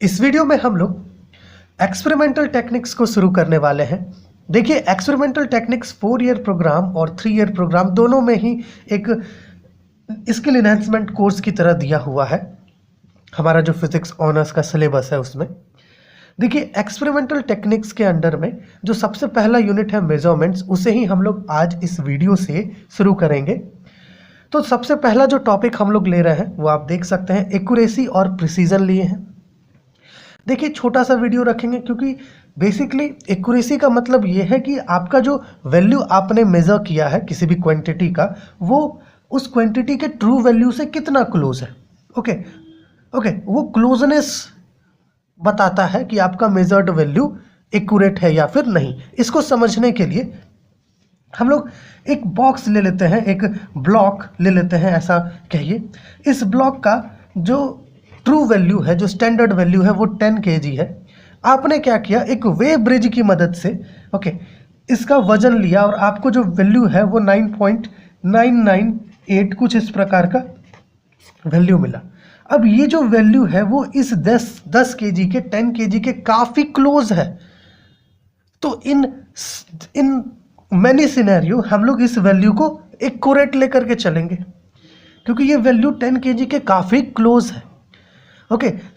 इस वीडियो में हम लोग एक्सपेरिमेंटल टेक्निक्स को शुरू करने वाले हैं। देखिए, एक्सपेरिमेंटल टेक्निक्स 4 ईयर प्रोग्राम और 3 ईयर प्रोग्राम दोनों में ही एक स्किल इन्हेंसमेंट कोर्स की तरह दिया हुआ है। हमारा जो फिजिक्स ऑनर्स का सिलेबस है उसमें देखिए, एक्सपेरिमेंटल टेक्निक्स के अंडर में जो सबसे पहला यूनिट है मेजरमेंट्स, उसे ही हम लोग आज इस वीडियो से शुरू करेंगे। तो सबसे पहला जो टॉपिक हम लोग ले रहे हैं वो आप देख सकते हैं, एक्यूरेसी और प्रिसीजन लिए हैं। देखिए, छोटा सा वीडियो रखेंगे क्योंकि बेसिकली एक्यूरेसी का मतलब ये है कि आपका जो वैल्यू आपने मेज़र किया है किसी भी क्वांटिटी का, वो उस क्वांटिटी के ट्रू वैल्यू से कितना क्लोज है। ओके, वो क्लोजनेस बताता है कि आपका मेजर्ड वैल्यू एक्यूरेट है या फिर नहीं। इसको समझने के लिए हम लोग एक बॉक्स ले लेते हैं, एक ब्लॉक ले लेते हैं, ऐसा कहिए। इस ब्लॉक का जो ट्रू वैल्यू है, जो स्टैंडर्ड वैल्यू है, वो 10 kg है। आपने क्या किया, एक वे ब्रिज की मदद से इसका वजन लिया और आपको जो वैल्यू है वो 9.998 कुछ इस प्रकार का वैल्यू मिला। अब ये जो वैल्यू है वो इस 10 kg के 10 kg के काफ़ी क्लोज है। तो इन मैनी सिनेरियो हम लोग इस वैल्यू को एक्यूरेट लेकर के चलेंगे क्योंकि ये वैल्यू 10 kg के काफ़ी क्लोज है।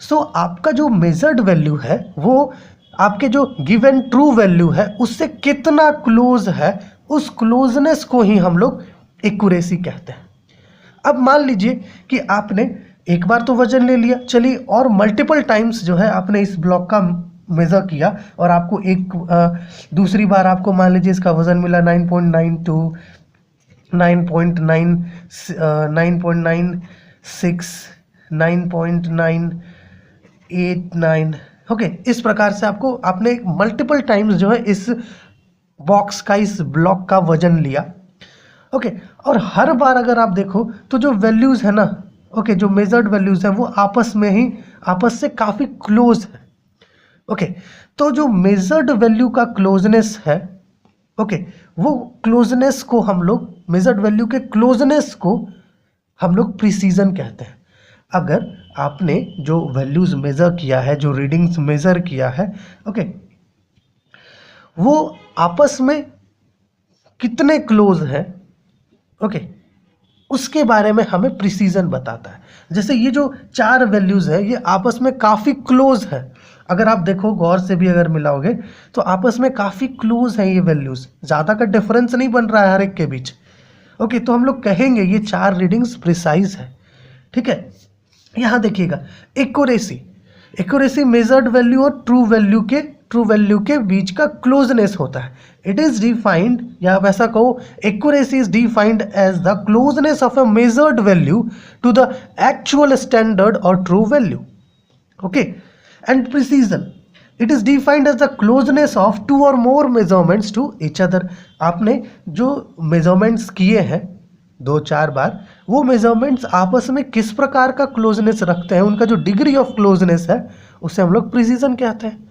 सो आपका जो मेजर्ड वैल्यू है वो आपके जो गिवन ट्रू वैल्यू है उससे कितना क्लोज है, उस क्लोजनेस को ही हम लोग एक्यूरेसी कहते हैं। अब मान लीजिए कि आपने एक बार तो वजन ले लिया, चलिए, और मल्टीपल टाइम्स जो है आपने इस ब्लॉक का मेज़र किया और आपको दूसरी बार आपको मान लीजिए इसका वजन मिला 9.92, 9.96, 9.989। इस प्रकार से आपने मल्टीपल टाइम्स जो है इस बॉक्स का, इस ब्लॉक का वजन लिया। और हर बार अगर आप देखो तो जो वैल्यूज़ है ना, जो मेजर्ड वैल्यूज़ है वो आपस से काफ़ी क्लोज है। तो जो मेजर्ड वैल्यू का क्लोजनेस है, वो क्लोजनेस को हम लोग, मेजर्ड वैल्यू के क्लोजनेस को हम लोग प्रिसीजन कहते हैं। अगर आपने जो वैल्यूज मेजर किया है, जो रीडिंग्स मेजर किया है, वो आपस में कितने क्लोज है, उसके बारे में हमें प्रिसीजन बताता है। जैसे ये जो 4 वैल्यूज है ये आपस में काफ़ी क्लोज है। अगर आप देखो गौर से भी अगर मिलाओगे तो आपस में काफ़ी क्लोज है ये वैल्यूज, ज़्यादा का डिफरेंस नहीं बन रहा है हर एक के बीच। तो हम लोग कहेंगे ये 4 रीडिंग्स प्रिसाइज है। ठीक है, यहाँ देखिएगा, एक्यूरेसी मेजर्ड वैल्यू और ट्रू वैल्यू के बीच का क्लोजनेस होता है। इट इज डिफाइंड, या आप ऐसा कहो, accuracy is defined as the closeness of a measured value to the actual standard और true value. And precision, it is defined as the closeness of 2 और more measurements to each other. आपने जो measurements किए हैं 2-4 बार, वो measurements आपस में किस प्रकार का क्लोजनेस रखते हैं, उनका जो डिग्री ऑफ क्लोजनेस है उसे हम लोग प्रिसीजन कहते हैं।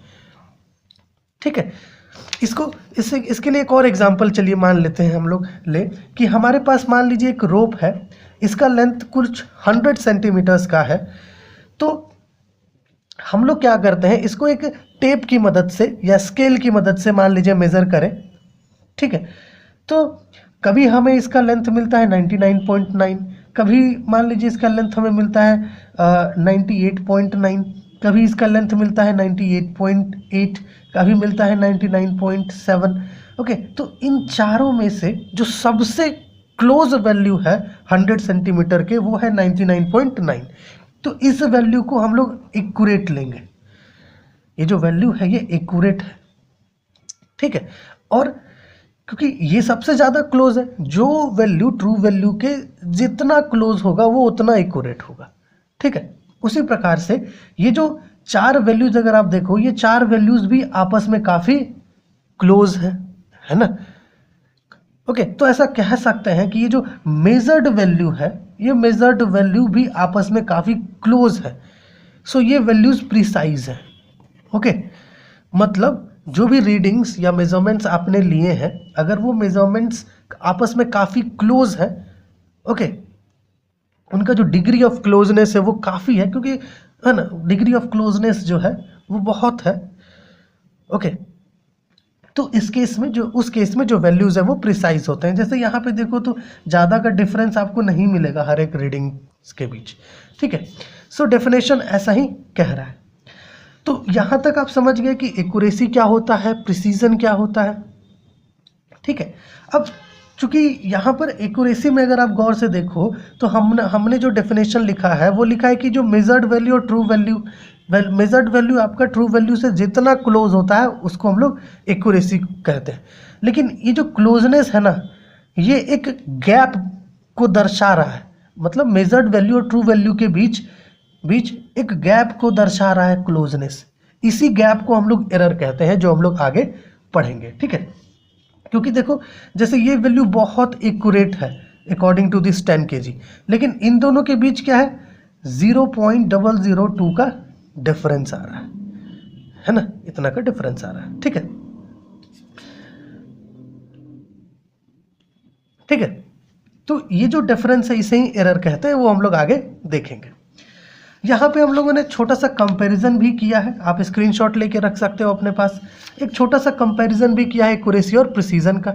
ठीक है, इसके लिए एक और एग्जांपल चलिए मान लेते हैं हम लोग कि हमारे पास मान लीजिए एक रोप है, इसका लेंथ कुछ 100 सेंटीमीटर्स का है। तो हम लोग क्या करते हैं, इसको एक टेप की मदद से या स्केल की मदद से मान लीजिए मेज़र करें। ठीक है, तो कभी हमें इसका लेंथ मिलता है 99.9, कभी मान लीजिए इसका लेंथ हमें मिलता है 98.9, कभी इसका लेंथ मिलता है 98.8, कभी मिलता है 99.7। तो इन चारों में से जो सबसे क्लोज वैल्यू है 100 सेंटीमीटर के, वो है 99.9। तो इस वैल्यू को हम लोग एक्यूरेट लेंगे। ये जो वैल्यू है ये एक्यूरेट है। ठीक है, और क्योंकि ये सबसे ज़्यादा क्लोज है, जो वैल्यू ट्रू वैल्यू के जितना क्लोज होगा वो उतना एक्यूरेट होगा। ठीक है, उसी प्रकार से ये जो 4 वैल्यूज अगर आप देखो, ये 4 वैल्यूज भी आपस में काफ़ी क्लोज है ना। तो ऐसा कह सकते हैं कि ये जो मेजर्ड वैल्यू है, ये मेजर्ड वैल्यू भी आपस में काफ़ी क्लोज है। सो ये वैल्यूज प्रिसाइज है। मतलब जो भी रीडिंग्स या मेजरमेंट्स आपने लिए हैं, अगर वो मेजरमेंट्स आपस में काफ़ी क्लोज है, उनका जो डिग्री ऑफ क्लोजनेस है वो काफ़ी है, क्योंकि है ना, डिग्री ऑफ क्लोजनेस जो है वो बहुत है। ओके, तो इस केस में उस केस में जो वैल्यूज़ है वो प्रिसाइज होते हैं। जैसे यहाँ पे देखो तो ज़्यादा का डिफरेंस आपको नहीं मिलेगा हर एक रीडिंग्स के बीच, ठीक है। सो डेफिनेशन ऐसा ही कह रहा है। तो यहाँ तक आप समझ गए कि एक्यूरेसी क्या होता है, प्रिसीजन क्या होता है, ठीक है। अब चूंकि यहाँ पर एक्यूरेसी में अगर आप गौर से देखो तो हमने जो डेफिनेशन लिखा है वो लिखा है कि जो मेजर्ड वैल्यू और ट्रू वैल्यू, मेजर्ड वैल्यू आपका ट्रू वैल्यू से जितना क्लोज होता है उसको हम लोग एक्यूरेसी कहते हैं। लेकिन ये जो क्लोजनेस है ना, ये एक गैप को दर्शा रहा है, मतलब मेजर्ड वैल्यू और ट्रू वैल्यू के बीच एक गैप को दर्शा रहा है क्लोजनेस। इसी गैप को हम लोग एरर कहते हैं, जो हम लोग आगे पढ़ेंगे, ठीक है। क्योंकि देखो जैसे ये वैल्यू बहुत एक्यूरेट है अकॉर्डिंग टू दिस 10 kg, लेकिन इन दोनों के बीच क्या है, 0.002 का डिफरेंस आ रहा है ना, इतना का डिफरेंस आ रहा है, ठीक है, ठीक है। तो ये जो डिफरेंस है इसे ही एरर कहते हैं, वो हम लोग आगे देखेंगे। यहाँ पे हम लोगों ने छोटा सा कंपैरिजन भी किया है, आप स्क्रीनशॉट लेके रख सकते हो अपने पास। एक छोटा सा कंपैरिजन भी किया है एक्यूरेसी और प्रिसीजन का।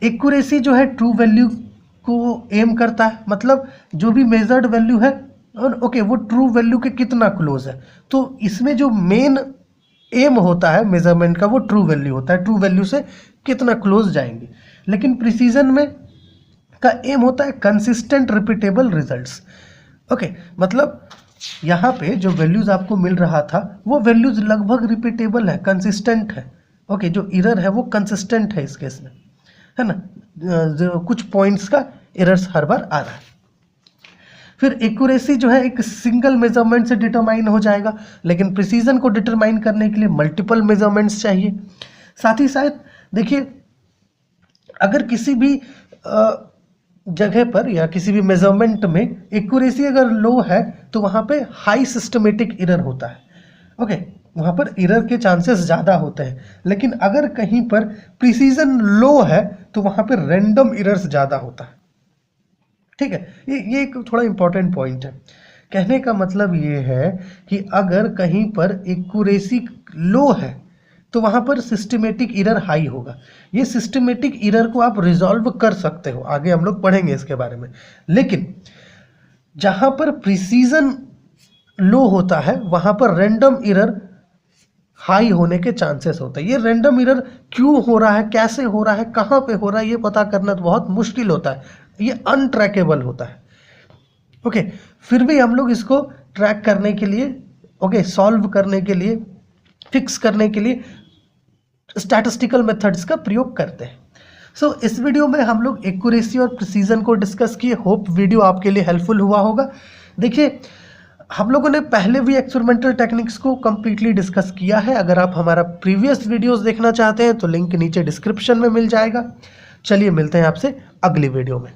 एक्यूरेसी जो है ट्रू वैल्यू को एम करता है, मतलब जो भी मेजर्ड वैल्यू है ओके वो ट्रू वैल्यू के कितना क्लोज है। तो इसमें जो मेन एम होता है मेजरमेंट का वो ट्रू वैल्यू होता है, ट्रू वैल्यू से कितना क्लोज जाएंगे। लेकिन प्रिसीजन में का एम होता है कंसिस्टेंट रिपीटेबल रिजल्ट्स। ओके, मतलब यहाँ पे जो वैल्यूज आपको मिल रहा था वो वैल्यूज लगभग रिपीटेबल है, कंसिस्टेंट है। ओके, जो एरर है वो कंसिस्टेंट है इस केस में, है ना, जो कुछ पॉइंट्स का एरर्स हर बार आ रहा है। फिर एक्यूरेसी जो है एक सिंगल मेजरमेंट से डिटरमाइन हो जाएगा, लेकिन प्रिसीजन को डिटरमाइन करने के लिए मल्टीपल मेजरमेंट्स चाहिए। साथ ही साथ देखिए, अगर किसी भी जगह पर या किसी भी मेजरमेंट में एक्यूरेसी अगर लो है तो वहाँ पे हाई सिस्टमेटिक एरर होता है। ओके, वहाँ पर एरर के चांसेस ज़्यादा होते हैं। लेकिन अगर कहीं पर प्रिसीजन लो है तो वहाँ पर रैंडम एरर्स ज़्यादा होता है, ठीक है। ये एक थोड़ा इंपॉर्टेंट पॉइंट है। कहने का मतलब ये है कि अगर कहीं पर एक्यूरेसी लो है तो वहाँ पर सिस्टमेटिक एरर हाई होगा। ये सिस्टमेटिक एरर को आप रिजॉल्व कर सकते हो, आगे हम लोग पढ़ेंगे इसके बारे में। लेकिन जहाँ पर प्रिसीजन लो होता है वहाँ पर रैंडम एरर हाई होने के चांसेस होते हैं। ये रैंडम एरर क्यों हो रहा है, कैसे हो रहा है, कहाँ पे हो रहा है, ये पता करना तो बहुत मुश्किल होता है, ये अनट्रैकेबल होता है। ओके, फिर भी हम लोग इसको ट्रैक करने के लिए, ओके, सॉल्व करने के लिए, फिक्स करने के लिए स्टैटिस्टिकल मेथड्स का प्रयोग करते हैं। सो इस वीडियो में हम लोग एक्यूरेसी और प्रिसीजन को डिस्कस किए। होप वीडियो आपके लिए हेल्पफुल हुआ होगा। देखिए, हम लोगों ने पहले भी एक्सपेरिमेंटल टेक्निक्स को कंप्लीटली डिस्कस किया है। अगर आप हमारा प्रीवियस वीडियोस देखना चाहते हैं तो लिंक नीचे डिस्क्रिप्शन में मिल जाएगा। चलिए मिलते हैं आपसे अगली वीडियो में।